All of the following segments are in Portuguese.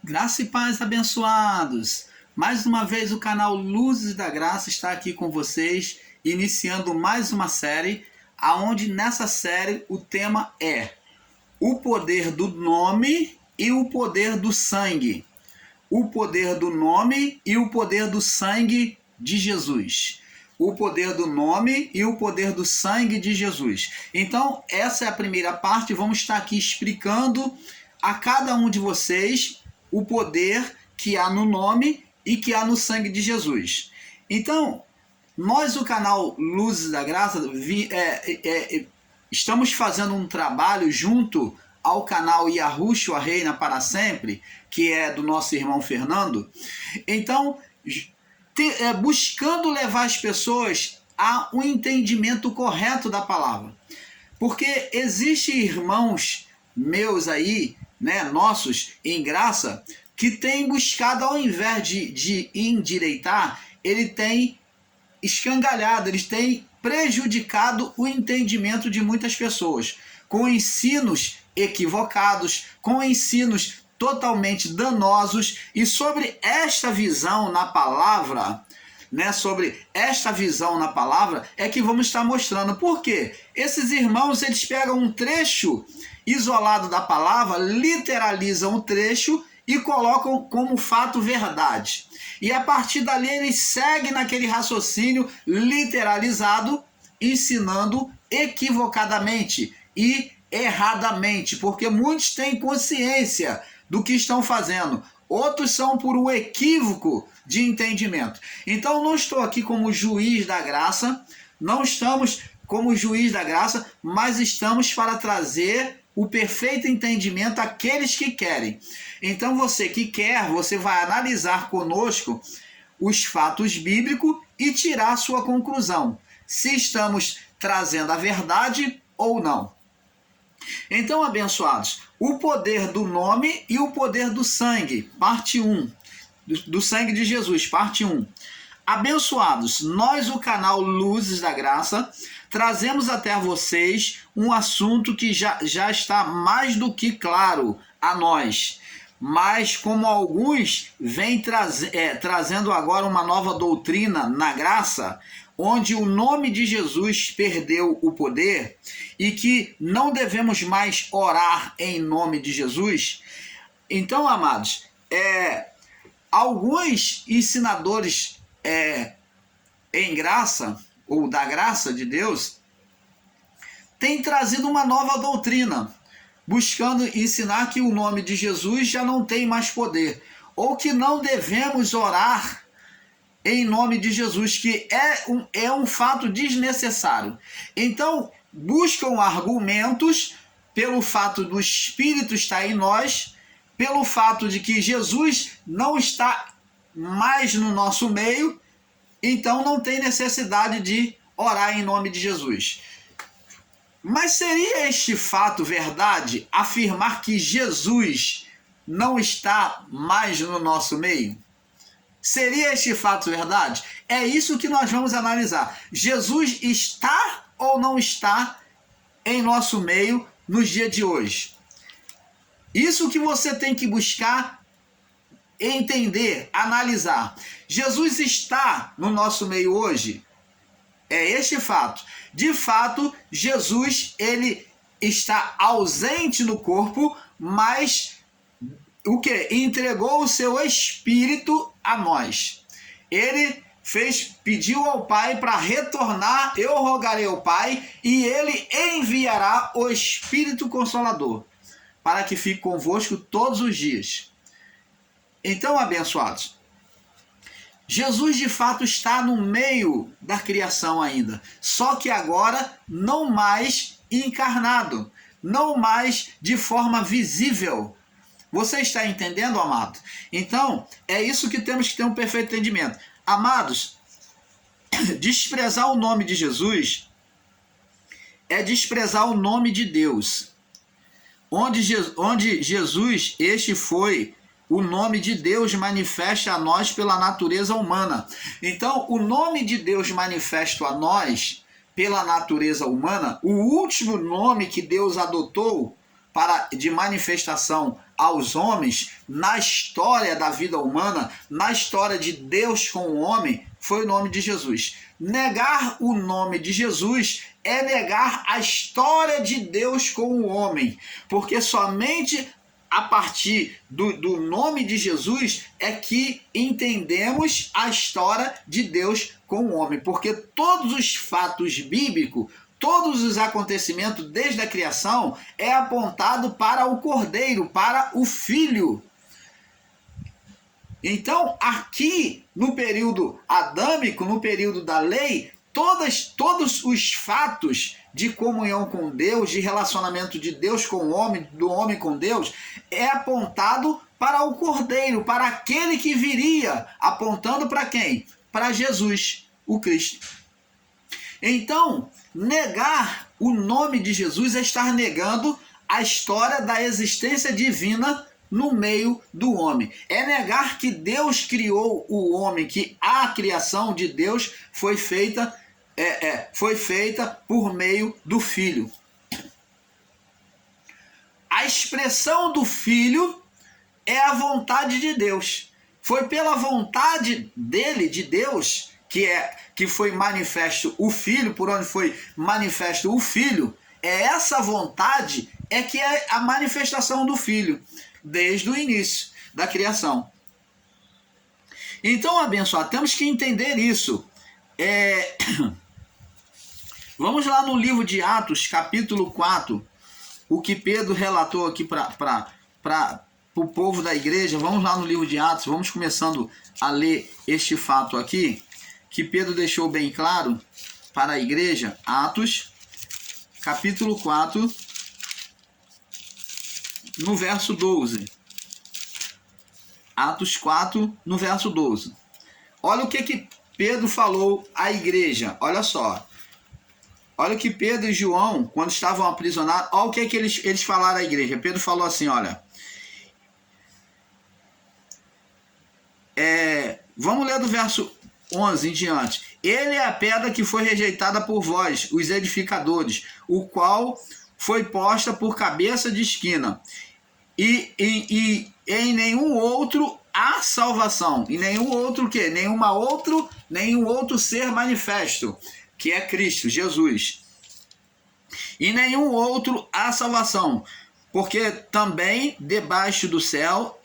Graça e paz, abençoados! Mais uma vez o canal Luzes da Graça está aqui com vocês, iniciando mais uma série, aonde nessa série o tema é o poder do nome e o poder do sangue. O poder do nome e o poder do sangue de Jesus. O poder do nome e o poder do sangue de Jesus. Então, essa é a primeira parte. Vamos estar aqui explicando a cada um de vocês o poder que há no nome e que há no sangue de Jesus. Então, nós, o canal Luzes da Graça, estamos fazendo um trabalho junto ao canal Yahushua Reina para Sempre, que é do nosso irmão Fernando. Então, buscando levar as pessoas a um entendimento correto da palavra. Porque existem irmãos meus aí, né, nossos, em graça, que têm buscado, ao invés de endireitar, ele tem escangalhado, eles têm prejudicado o entendimento de muitas pessoas, com ensinos equivocados, com ensinos totalmente danosos, e sobre esta visão na palavra, sobre esta visão na palavra, é que vamos estar mostrando. Por quê? Esses irmãos, eles pegam um trecho isolado da palavra, literalizam o trecho e colocam como fato verdade. E a partir dali eles seguem naquele raciocínio literalizado, ensinando equivocadamente e erradamente, porque muitos têm consciência do que estão fazendo, outros são por um equívoco de entendimento. Então não estou aqui como juiz da graça, não estamos como juiz da graça, mas estamos para trazer o perfeito entendimento àqueles que querem. Então você que quer, você vai analisar conosco os fatos bíblicos e tirar a sua conclusão, se estamos trazendo a verdade ou não. Então, abençoados, o poder do nome e o poder do sangue, parte 1, do sangue de Jesus, parte 1. Abençoados, nós, o canal Luzes da Graça, trazemos até vocês um assunto que já está mais do que claro a nós, mas como alguns vêm trazendo agora uma nova doutrina na graça, onde o nome de Jesus perdeu o poder e que não devemos mais orar em nome de Jesus. Então, amados, alguns ensinadores em graça, ou da graça de Deus, têm trazido uma nova doutrina, buscando ensinar que o nome de Jesus já não tem mais poder, ou que não devemos orar em nome de Jesus, que é um fato desnecessário. Então, buscam argumentos pelo fato do Espírito estar em nós, pelo fato de que Jesus não está mais no nosso meio, então não tem necessidade de orar em nome de Jesus. Mas seria este fato verdade, afirmar que Jesus não está mais no nosso meio? Seria este fato verdade? É isso que nós vamos analisar. Jesus está ou não está em nosso meio nos dias de hoje? Isso que você tem que buscar entender, analisar. Jesus está no nosso meio hoje? É este fato. De fato, Jesus, ele está ausente no corpo, mas o que? Entregou o seu Espírito a nós. Ele pediu ao Pai para retornar, eu rogarei ao Pai, e ele enviará o Espírito Consolador, para que fique convosco todos os dias. Então, abençoados, Jesus de fato está no meio da criação ainda, só que agora não mais encarnado, não mais de forma visível. Você está entendendo, amado? Então, é isso que temos que ter um perfeito entendimento. Amados, desprezar o nome de Jesus é desprezar o nome de Deus. Onde Jesus, este foi o nome de Deus manifesta a nós pela natureza humana. Então, o nome de Deus manifesto a nós pela natureza humana, o último nome que Deus adotou de manifestação aos homens na história da vida humana, na história de Deus com o homem, foi o nome de Jesus. Negar o nome de Jesus é negar a história de Deus com o homem, porque somente a partir do nome de Jesus é que entendemos a história de Deus com o homem, porque todos os fatos bíblicos, todos os acontecimentos desde a criação é apontado para o Cordeiro, para o Filho. Então, aqui no período adâmico, no período da lei, todos os fatos de comunhão com Deus, de relacionamento de Deus com o homem, do homem com Deus, é apontado para o Cordeiro, para aquele que viria, apontando para quem? Para Jesus, o Cristo. Então, negar o nome de Jesus é estar negando a história da existência divina no meio do homem. É negar que Deus criou o homem, que a criação de Deus foi feita por meio do Filho. A expressão do Filho é a vontade de Deus. Foi pela vontade dele, de Deus, que foi manifesto o Filho, por onde foi manifesto o Filho. É essa vontade que é a manifestação do Filho, desde o início da criação. Então, abençoado, temos que entender isso. Vamos lá no livro de Atos, capítulo 4, o que Pedro relatou aqui para o povo da igreja. Vamos lá no livro de Atos, vamos começando a ler este fato aqui, que Pedro deixou bem claro para a igreja. Atos, capítulo 4, no verso 12. Atos 4, no verso 12. Olha o que Pedro falou à igreja, olha só. Olha o que Pedro e João, quando estavam aprisionados, olha o que eles falaram à igreja. Pedro falou assim, olha. Vamos ler do verso 11 em diante. Ele é a pedra que foi rejeitada por vós, os edificadores, o qual foi posta por cabeça de esquina. E em nenhum outro há salvação. E nenhum outro o quê? Nenhum outro ser manifesto, que é Cristo, Jesus. E nenhum outro há salvação, porque também debaixo do céu,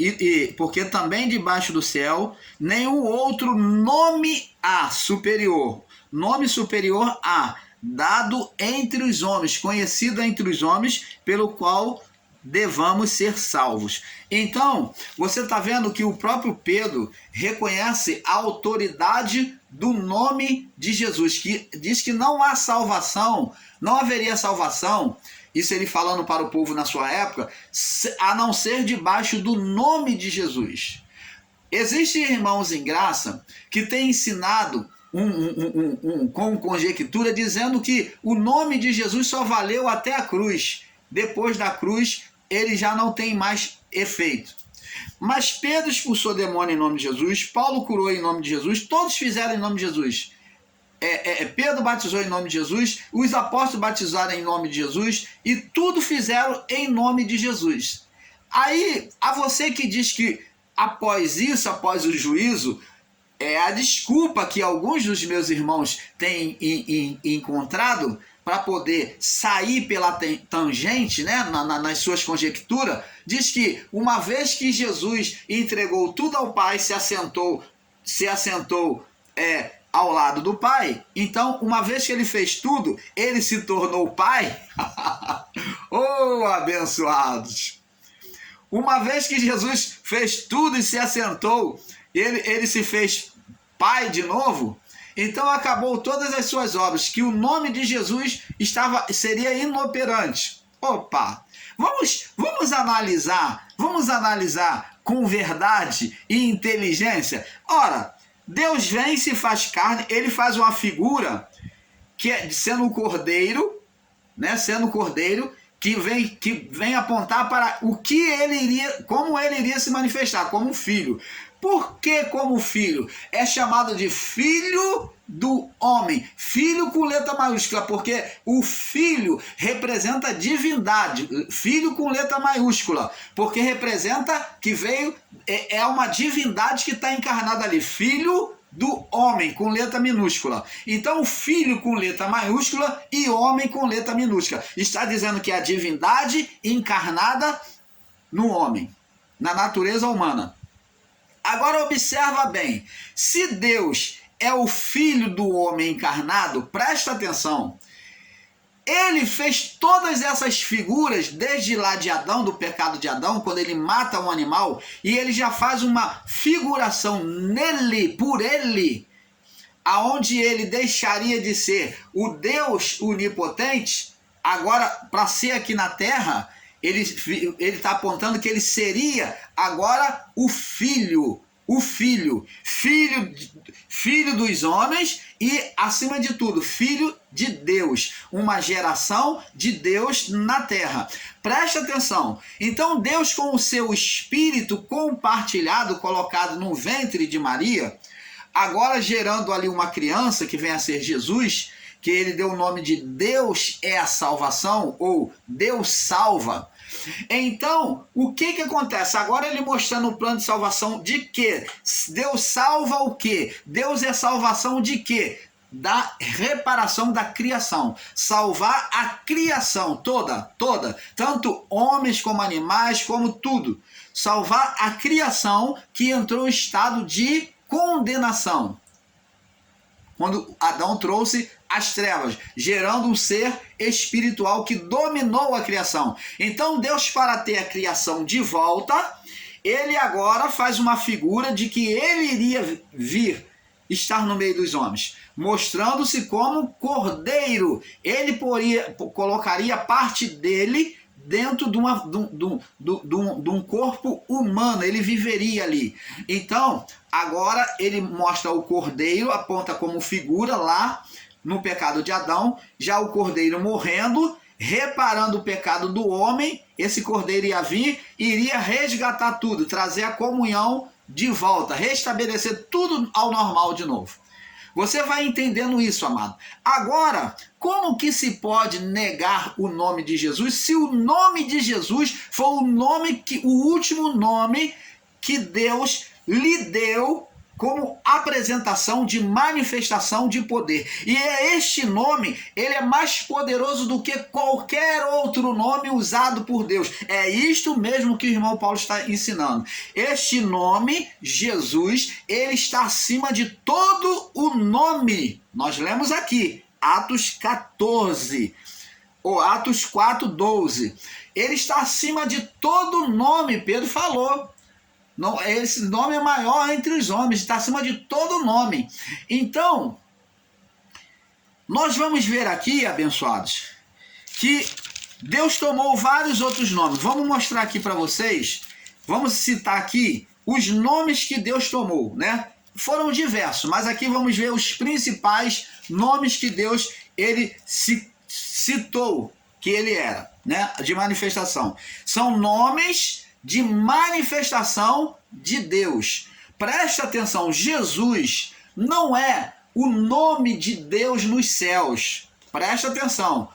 porque também debaixo do céu, nenhum outro nome há superior. Nome superior há, dado entre os homens, conhecido entre os homens, pelo qual devamos ser salvos. Então, você está vendo que o próprio Pedro reconhece a autoridade do nome de Jesus, que diz que não há salvação, não haveria salvação, isso ele falando para o povo na sua época, a não ser debaixo do nome de Jesus. Existem irmãos em graça que têm ensinado com conjectura, dizendo que o nome de Jesus só valeu até a cruz. Depois da cruz, ele já não tem mais efeito. Mas Pedro expulsou demônio em nome de Jesus, Paulo curou em nome de Jesus, todos fizeram em nome de Jesus. Pedro batizou em nome de Jesus, os apóstolos batizaram em nome de Jesus, e tudo fizeram em nome de Jesus. Aí, a você que diz que após isso, após o juízo, a desculpa que alguns dos meus irmãos têm encontrado para poder sair pela tangente, né, nas suas conjecturas, diz que uma vez que Jesus entregou tudo ao Pai, se assentou ao lado do Pai, então, uma vez que ele fez tudo, ele se tornou Pai. Oh, abençoados! Uma vez que Jesus fez tudo e se assentou, ele se fez Pai de novo, então acabou todas as suas obras, que o nome de Jesus seria inoperante. Opa! Vamos analisar com verdade e inteligência. Ora, Deus vem e se faz carne, ele faz uma figura que é sendo um cordeiro, né? Sendo um cordeiro que vem apontar para o que ele iria, como ele iria se manifestar, como um filho. Por que como filho? É chamado de filho do homem, filho com letra maiúscula, porque o filho representa divindade, filho com letra maiúscula, porque representa que veio, é uma divindade que está encarnada ali, filho do homem com letra minúscula. Então, filho com letra maiúscula e homem com letra minúscula. Está dizendo que é a divindade encarnada no homem, na natureza humana. Agora observa bem, se Deus é o filho do homem encarnado, presta atenção, ele fez todas essas figuras desde lá de Adão, do pecado de Adão, quando ele mata um animal, e ele já faz uma figuração nele, por ele, aonde ele deixaria de ser o Deus onipotente, agora para ser aqui na terra, ele está apontando que ele seria agora o filho dos homens e, acima de tudo, filho de Deus, uma geração de Deus na terra. Preste atenção. Então, Deus, com o seu espírito compartilhado, colocado no ventre de Maria, agora gerando ali uma criança que vem a ser Jesus, que ele deu o nome de Deus é a salvação, ou Deus salva. Então, o que acontece? Agora ele mostrando o plano de salvação de quê? Deus salva o quê? Deus é salvação de quê? Da reparação da criação. Salvar a criação toda, tanto homens como animais, como tudo. Salvar a criação que entrou em estado de condenação. Quando Adão trouxe as trevas, gerando um ser espiritual que dominou a criação. Então Deus, para ter a criação de volta, ele agora faz uma figura de que ele iria vir estar no meio dos homens, mostrando-se como cordeiro. Ele colocaria parte dele dentro de um corpo humano, ele viveria ali. Então, agora ele mostra o cordeiro, aponta como figura lá no pecado de Adão, já o cordeiro morrendo, reparando o pecado do homem, esse cordeiro ia vir e iria resgatar tudo, trazer a comunhão de volta, restabelecer tudo ao normal de novo. Você vai entendendo isso, amado. Agora, como que se pode negar o nome de Jesus se o nome de Jesus foi o último nome que Deus lhe deu como apresentação de manifestação de poder? E este nome, ele é mais poderoso do que qualquer outro nome usado por Deus. É isto mesmo que o irmão Paulo está ensinando. Este nome, Jesus, ele está acima de todo o nome. Nós lemos aqui, Atos 14, ou Atos 4:12. Ele está acima de todo nome, Pedro falou. Não, esse nome é maior entre os homens, está acima de todo nome. Então, nós vamos ver aqui, abençoados, que Deus tomou vários outros nomes. Vamos mostrar aqui para vocês, vamos citar aqui os nomes que Deus tomou, né? Foram diversos, mas aqui vamos ver os principais nomes que Deus ele citou que ele era, né? De manifestação. São nomes de manifestação de Deus. Presta atenção, Jesus não é o nome de Deus nos céus. Presta atenção.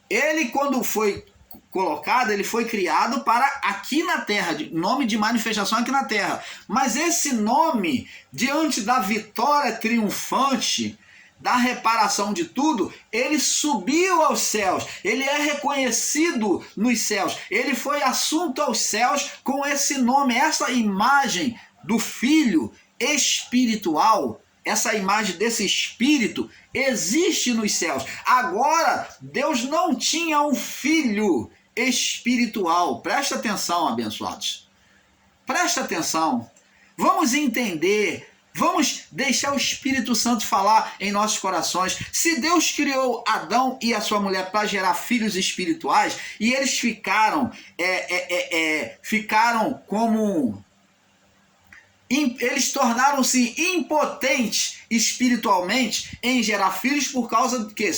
Ele, quando foi colocado, ele foi criado para aqui na terra, nome de manifestação aqui na terra. Mas esse nome, diante da vitória triunfante, da reparação de tudo, ele subiu aos céus, ele é reconhecido nos céus, ele foi assunto aos céus com esse nome, essa imagem do Filho espiritual, essa imagem desse Espírito existe nos céus. Agora, Deus não tinha um Filho espiritual. Presta atenção, abençoados. Presta atenção. Vamos entender. Vamos deixar o Espírito Santo falar em nossos corações. Se Deus criou Adão e a sua mulher para gerar filhos espirituais, e eles ficaram como... Eles tornaram-se impotentes espiritualmente em gerar filhos por causa do quê?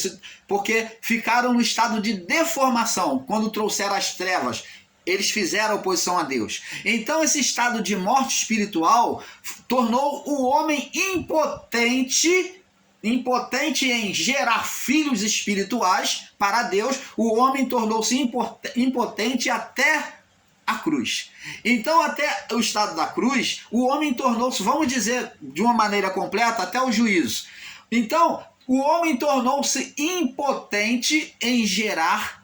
Porque ficaram no estado de deformação quando trouxeram as trevas Eles fizeram oposição a Deus. Então esse estado de morte espiritual tornou o homem impotente em gerar filhos espirituais para Deus. O homem tornou-se impotente até a cruz. Então até o estado da cruz, o homem tornou-se, vamos dizer de uma maneira completa, até o juízo. Então o homem tornou-se impotente em gerar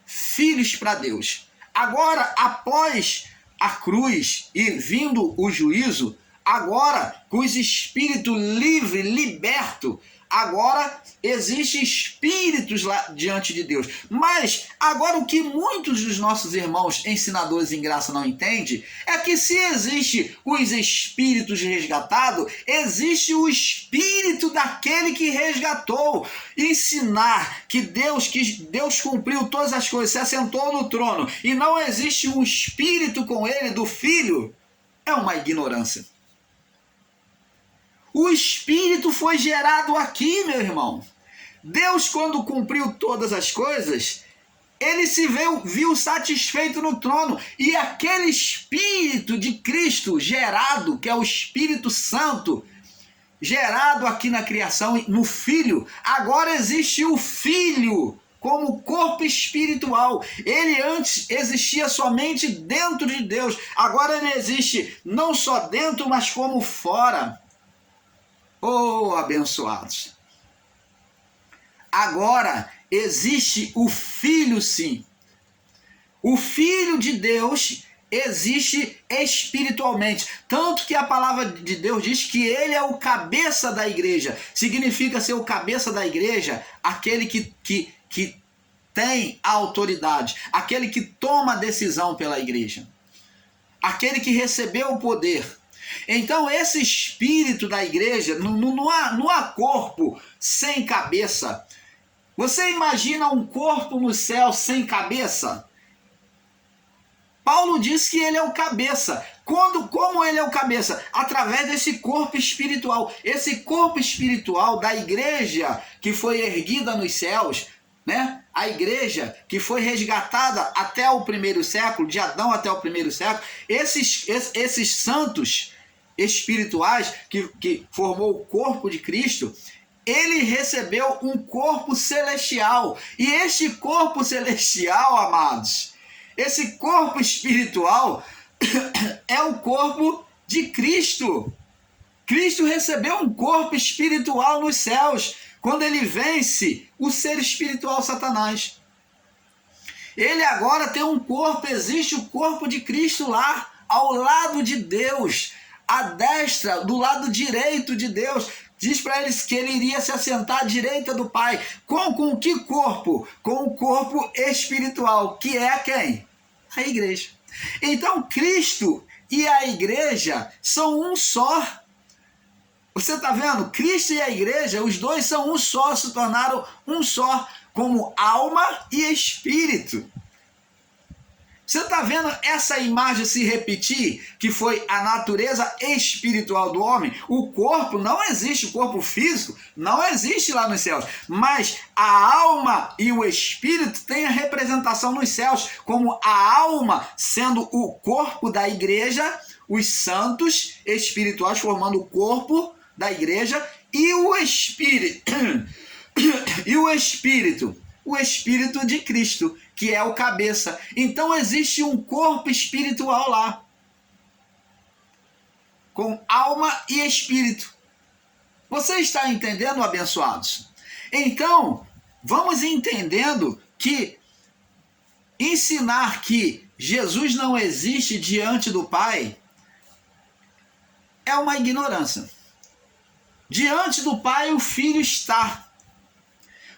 filhos para Deus. Agora, após a cruz e vindo o juízo, agora, com os espíritos livres, libertos, agora existem espíritos lá diante de Deus. Mas agora o que muitos dos nossos irmãos ensinadores em graça não entendem é que se existe os espíritos resgatados, existe o espírito daquele que resgatou. Ensinar que Deus cumpriu todas as coisas, se assentou no trono e não existe um espírito com ele do Filho, é uma ignorância. O Espírito foi gerado aqui, meu irmão. Deus, quando cumpriu todas as coisas, ele se viu satisfeito no trono. E aquele Espírito de Cristo gerado, que é o Espírito Santo, gerado aqui na criação, no Filho, agora existe o Filho como corpo espiritual. Ele antes existia somente dentro de Deus. Agora ele existe não só dentro, mas como fora. Oh, abençoados! Agora existe o Filho, sim. O Filho de Deus existe espiritualmente. Tanto que a palavra de Deus diz que ele é o cabeça da igreja. Significa ser o cabeça da igreja, aquele que tem a autoridade, aquele que toma a decisão pela igreja, aquele que recebeu o poder. Então esse espírito da igreja, não há corpo sem cabeça. Você imagina um corpo no céu sem cabeça? Paulo diz que ele é o cabeça. Como ele é o cabeça? Através desse corpo espiritual. Esse corpo espiritual da igreja que foi erguida nos céus, né? A igreja que foi resgatada até o primeiro século, de Adão até o primeiro século, esses santos espirituais que formou o corpo de Cristo, ele recebeu um corpo celestial. E este corpo celestial, amados, esse corpo espiritual é o corpo de Cristo. Cristo recebeu um corpo espiritual nos céus, quando ele vence o ser espiritual Satanás. Ele agora tem um corpo, existe o corpo de Cristo lá, ao lado de Deus, à destra, do lado direito de Deus. Diz para eles que ele iria se assentar à direita do Pai. Com que corpo? Com o corpo espiritual, que é quem? A igreja. Então Cristo e a igreja são um só. Você está vendo? Cristo e a igreja, os dois são um só, se tornaram um só, como alma e espírito. Você está vendo essa imagem se repetir, que foi a natureza espiritual do homem? O corpo não existe, o corpo físico não existe lá nos céus, mas a alma e o espírito têm a representação nos céus, como a alma sendo o corpo da igreja, os santos espirituais formando o corpo da igreja, e o espírito de Cristo, que é o cabeça. Então existe um corpo espiritual lá, com alma e espírito. Você está entendendo, abençoados? Então, vamos entendendo que ensinar que Jesus não existe diante do Pai é uma ignorância. Diante do Pai o Filho está.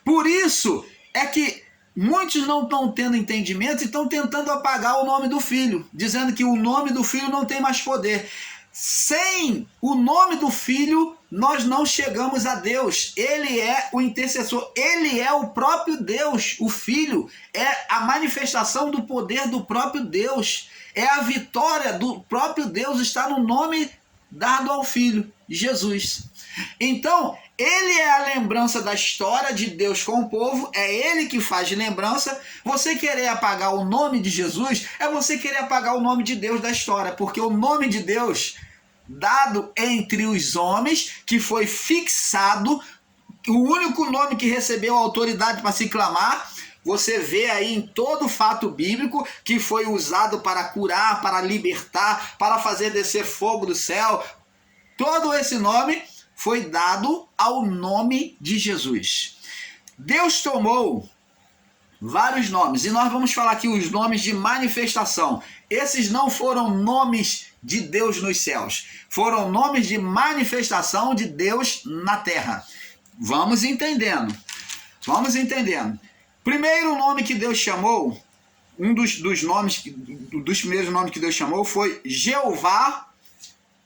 Por isso é que muitos não estão tendo entendimento e estão tentando apagar o nome do Filho, dizendo que o nome do Filho não tem mais poder. Sem o nome do Filho, nós não chegamos a Deus. Ele é o intercessor, ele é o próprio Deus. O Filho é a manifestação do poder do próprio Deus. É a vitória do próprio Deus, está no nome dado ao Filho, Jesus. Então, ele é a lembrança da história de Deus com o povo, é ele que faz lembrança. Você querer apagar o nome de Jesus é você querer apagar o nome de Deus da história, porque o nome de Deus, dado entre os homens, que foi fixado, o único nome que recebeu autoridade para se clamar, você vê aí em todo o fato bíblico que foi usado para curar, para libertar, para fazer descer fogo do céu. Todo esse nome foi dado ao nome de Jesus. Deus tomou vários nomes, e nós vamos falar aqui os nomes de manifestação. Esses não foram nomes de Deus nos céus, foram nomes de manifestação de Deus na terra. Vamos entendendo. Primeiro nome que Deus chamou, dos primeiros nomes que Deus chamou foi Jeová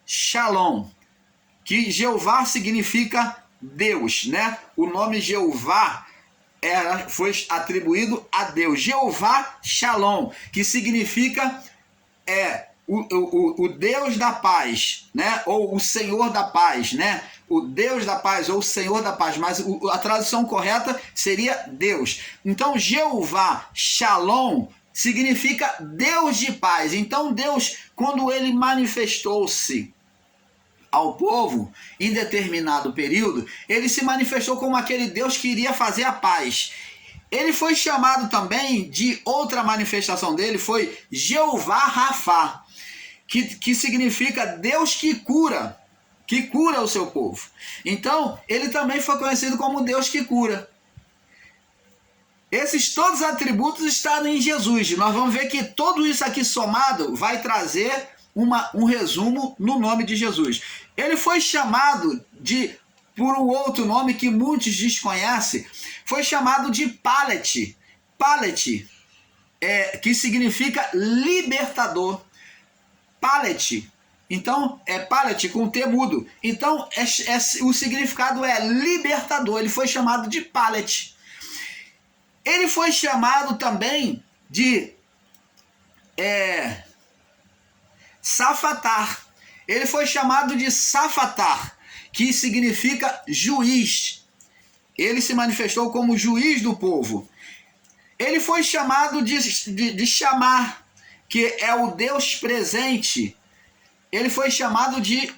Shalom, que Jeová significa Deus, né? O nome Jeová foi atribuído a Deus. Jeová Shalom, que significa o Deus da paz, né? Ou o Senhor da paz, né? O Deus da paz ou o Senhor da paz, mas a tradução correta seria Deus. Então, Jeová Shalom significa Deus de paz. Então, Deus, quando ele manifestou-se ao povo em determinado período, ele se manifestou como aquele Deus que iria fazer a paz. Ele foi chamado também de outra manifestação dele, foi Jeová Rafá, que significa Deus que cura o seu povo. Então, ele também foi conhecido como Deus que cura. Esses todos os atributos estão em Jesus. Nós vamos ver que tudo isso aqui somado vai trazer um resumo no nome de Jesus. Ele foi chamado por um outro nome que muitos desconhecem, foi chamado de Palete, que significa libertador. Palete. Então, é Palete com T mudo. Então, o significado é libertador. Ele foi chamado de Palete. Ele foi chamado também de Safatar. Ele foi chamado de Safatar, que significa juiz. Ele se manifestou como juiz do povo. Ele foi chamado de Chamar, que é o Deus presente. Ele foi chamado de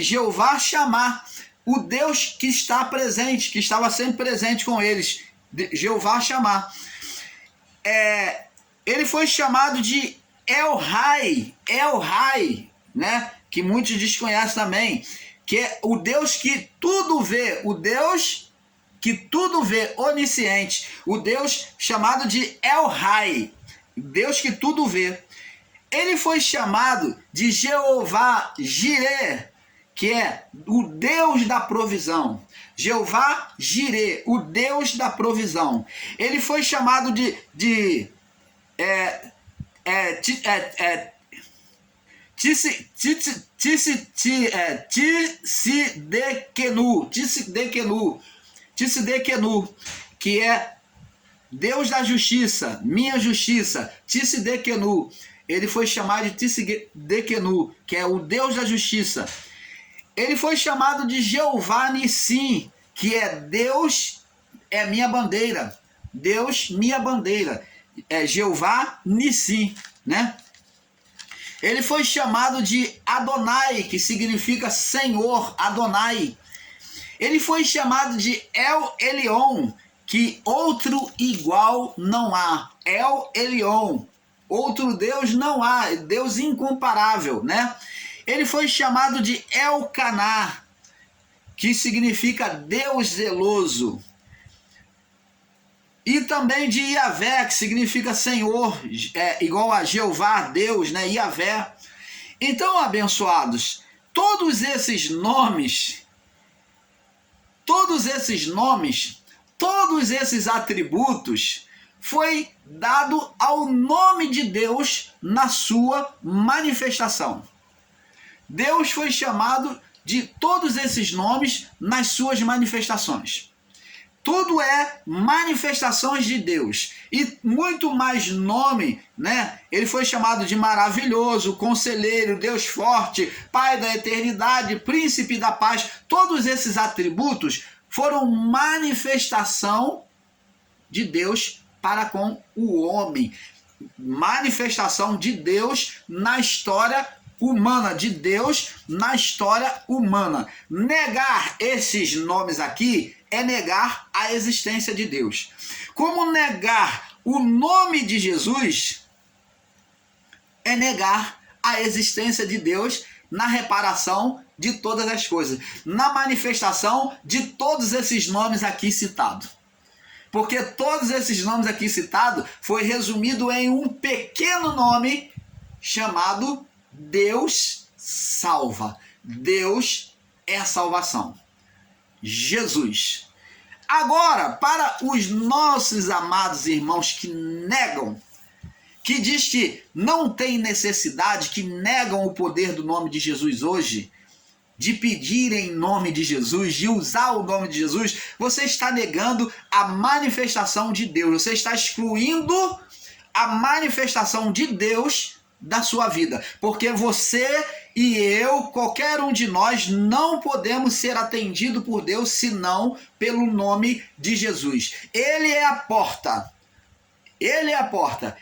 Jeová Chamar, o Deus que está presente, que estava sempre presente com eles. Jeová Chamar. Ele foi chamado de El Rai, né? Que muitos desconhecem também, que é o Deus que tudo vê, onisciente, o Deus chamado de El Rai, Deus que tudo vê. Ele foi chamado de Jeová Jireh, que é o Deus da provisão. Jeová Jireh, o Deus da provisão. Ele foi chamado de Tsidekenu, que é Deus da justiça, minha justiça, Tsidekenu. Ele foi chamado de Tsidekenu, que é o Deus da justiça. Ele foi chamado de Jeová Nissim, que é Deus é minha bandeira. Deus, minha bandeira. É Jeová Nissim, né? Ele foi chamado de Adonai, que significa Senhor, Adonai. Ele foi chamado de El Elyon, que outro igual não há. El Elyon, outro Deus não há, Deus incomparável, né? Ele foi chamado de Elcaná, que significa Deus zeloso. E também de Iavé, que significa Senhor, igual a Jeová, Deus, né? Iavé. Então, abençoados, todos esses nomes, todos esses atributos foi dado ao nome de Deus na sua manifestação. Deus foi chamado de todos esses nomes nas suas manifestações. Tudo é manifestações de Deus. E muito mais nome, né? Ele foi chamado de maravilhoso, conselheiro, Deus forte, Pai da eternidade, príncipe da paz. Todos esses atributos foram manifestação de Deus para com o homem. Manifestação de Deus na história humana, de Deus na história humana. Negar esses nomes aqui é negar a existência de Deus. Como negar o nome de Jesus é negar a existência de Deus na reparação de todas as coisas, na manifestação de todos esses nomes aqui citados. Porque todos esses nomes aqui citados foi resumido em um pequeno nome chamado Deus salva. Deus é a salvação. Jesus. Agora, para os nossos amados irmãos que negam, que diz que não tem necessidade, que negam o poder do nome de Jesus hoje, de pedir em nome de Jesus, de usar o nome de Jesus, você está negando a manifestação de Deus, você está excluindo a manifestação de Deus da sua vida, porque você e eu, qualquer um de nós, não podemos ser atendido por Deus senão pelo nome de Jesus. Ele é a porta. Ele é a porta.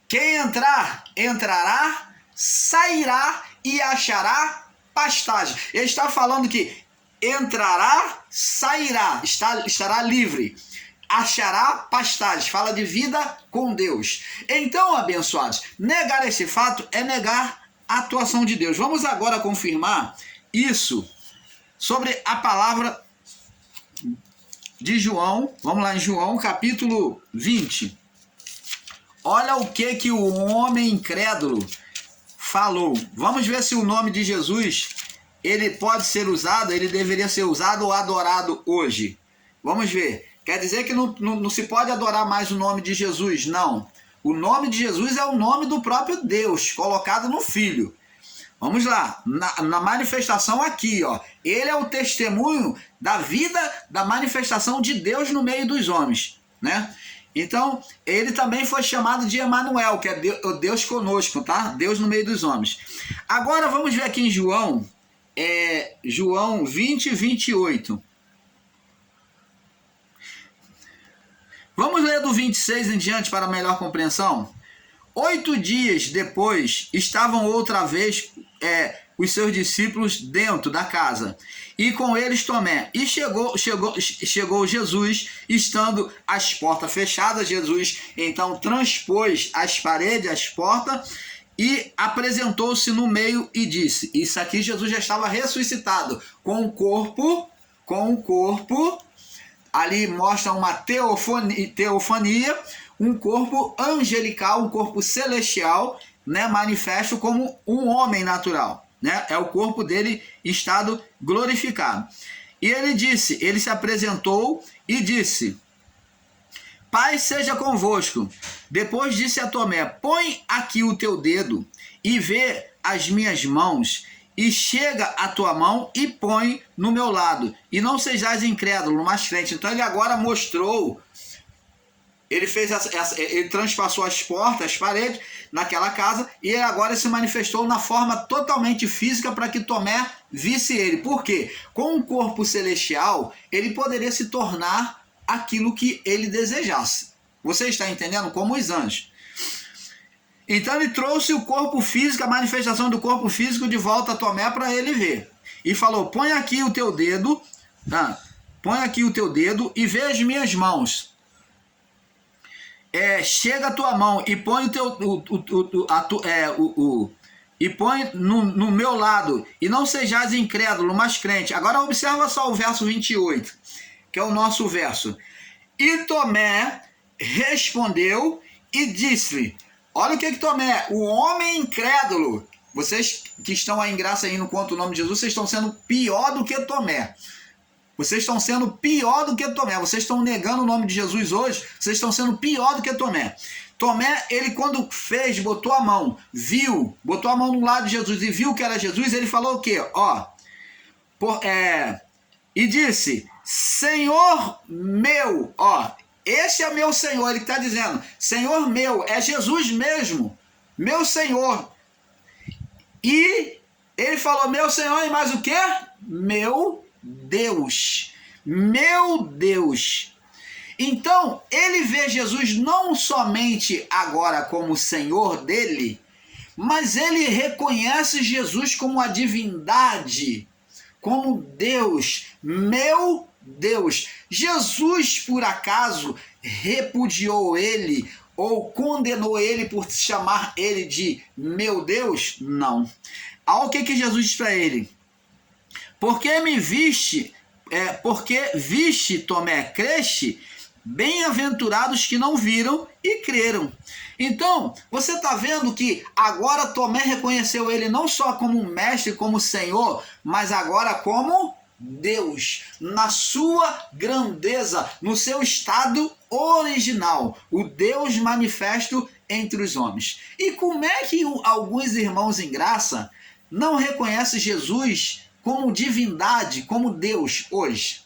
Quem entrar, entrará, sairá e achará pastagem. Ele está falando que entrará, sairá, estará livre. Achará pastagem, fala de vida com Deus. Então, abençoados, negar esse fato é negar a atuação de Deus. Vamos agora confirmar isso sobre a palavra de João. Vamos lá em João, capítulo 20. Olha o que o homem incrédulo falou. Vamos ver se o nome de Jesus ele pode ser usado, ele deveria ser usado ou adorado hoje. Vamos ver. Quer dizer que não se pode adorar mais o nome de Jesus? Não. O nome de Jesus é o nome do próprio Deus, colocado no Filho. Vamos lá, na manifestação aqui, ó. Ele é o testemunho da vida, da manifestação de Deus no meio dos homens, né? Então, ele também foi chamado de Emanuel, que é Deus conosco, tá? Deus no meio dos homens. Agora vamos ver aqui em João, João 20, 28. Vamos ler do 26 em diante para melhor compreensão? 8 dias depois, estavam outra vez os seus discípulos dentro da casa, e com eles Tomé. E chegou Jesus, estando as portas fechadas. Jesus então transpôs as paredes, as portas, e apresentou-se no meio e disse: isso aqui Jesus já estava ressuscitado, com o corpo, ali mostra uma teofania, um corpo angelical, um corpo celestial, né, manifesto como um homem natural, né? É o corpo dele em estado glorificado. E ele se apresentou e disse: Paz seja convosco. Depois disse a Tomé: põe aqui o teu dedo e vê as minhas mãos, e chega a tua mão e põe no meu lado, e não sejais incrédulo, mas crente. Então ele agora mostrou, ele fez ele transpassou as portas, as paredes naquela casa, e ele agora se manifestou na forma totalmente física para que Tomé visse ele. Por quê? Com um corpo celestial, ele poderia se tornar aquilo que ele desejasse. Você está entendendo? Como os anjos. Então ele trouxe o corpo físico, a manifestação do corpo físico de volta a Tomé para ele ver. E falou: põe aqui o teu dedo, põe aqui o teu dedo e vê as minhas mãos. Chega a tua mão e põe e põe no meu lado, e não sejais incrédulo, mas crente. Agora observa só o verso 28, que é o nosso verso. E Tomé respondeu e disse-lhe: olha o que Tomé, o homem incrédulo, vocês que estão aí em graça aí no conto o nome de Jesus, vocês estão sendo pior do que Tomé. Vocês estão sendo pior do que Tomé. Vocês estão negando o nome de Jesus hoje, vocês estão sendo pior do que Tomé. Tomé, ele quando fez, botou a mão no lado de Jesus e viu que era Jesus, ele falou o quê? E disse: Senhor meu, ó, esse é meu Senhor, ele está dizendo, Senhor meu, é Jesus mesmo, meu Senhor. E ele falou, meu Senhor, e mais o quê? Meu Deus, meu Deus. Então, ele vê Jesus não somente agora como Senhor dele, mas ele reconhece Jesus como a divindade, como Deus, meu Deus. Jesus, por acaso, repudiou ele ou condenou ele por chamar ele de meu Deus? Não. Olha o que Jesus diz para ele. Porque me viste, porque viste, Tomé, creste, bem-aventurados que não viram e creram. Então, você está vendo que agora Tomé reconheceu ele não só como mestre, como Senhor, mas agora como Deus, na sua grandeza, no seu estado original, o Deus manifesto entre os homens. E como é que alguns irmãos em graça não reconhecem Jesus como divindade, como Deus hoje?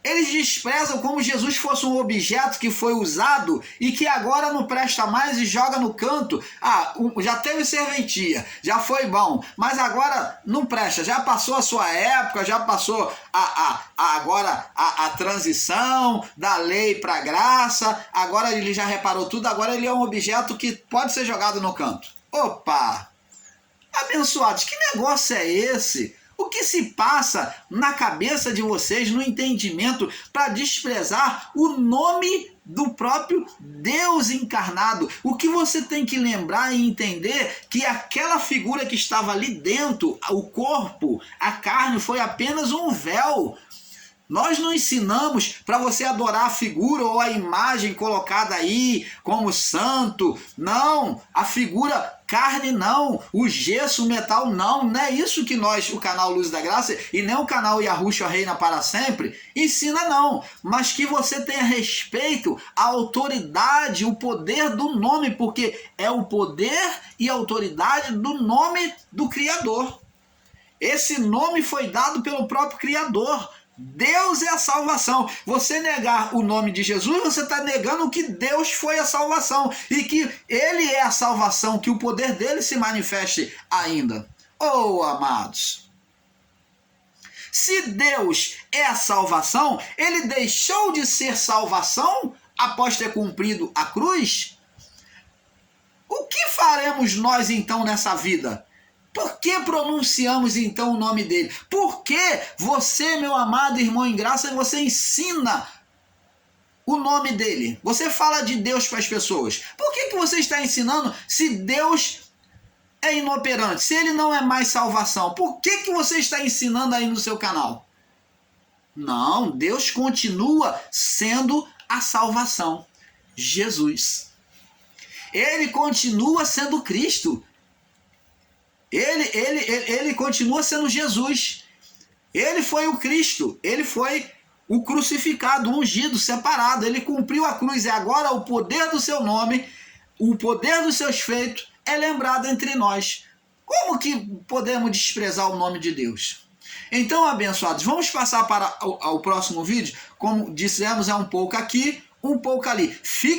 Eles desprezam como Jesus fosse um objeto que foi usado e que agora não presta mais e joga no canto. Ah, já teve serventia, já foi bom, mas agora não presta, já passou a sua época, já passou agora a transição da lei para a graça, agora ele já reparou tudo, agora ele é um objeto que pode ser jogado no canto. Opa! Abençoados, que negócio é esse? O que se passa na cabeça de vocês, no entendimento, para desprezar o nome do próprio Deus encarnado? O que você tem que lembrar e entender que aquela figura que estava ali dentro, o corpo, a carne, foi apenas um véu. Nós não ensinamos para você adorar a figura ou a imagem colocada aí como santo. Não, a figura carne não, o gesso, o metal não é isso que nós, o canal Luz da Graça e nem o canal Yahushua Reina para Sempre, ensina não, mas que você tenha respeito à autoridade, o poder do nome, porque é o poder e a autoridade do nome do Criador. Esse nome foi dado pelo próprio Criador. Deus é a salvação. Você negar o nome de Jesus, você está negando que Deus foi a salvação e que Ele é a salvação, que o poder dele se manifeste ainda. Oh, amados, se Deus é a salvação, Ele deixou de ser salvação após ter cumprido a cruz? O que faremos nós então nessa vida? Por que pronunciamos então o nome dele? Por que você, meu amado irmão em graça, você ensina o nome dele? Você fala de Deus para as pessoas. Por que você está ensinando se Deus é inoperante, se ele não é mais salvação? Por que você está ensinando aí no seu canal? Não, Deus continua sendo a salvação. Jesus. Ele continua sendo Cristo. Ele continua sendo Jesus. Ele foi o Cristo. Ele foi o crucificado, ungido, separado. Ele cumpriu a cruz. E agora o poder do seu nome, o poder dos seus feitos é lembrado entre nós. Como que podemos desprezar o nome de Deus? Então, abençoados, vamos passar para o próximo vídeo. Como dissemos, é um pouco aqui, um pouco ali. Fique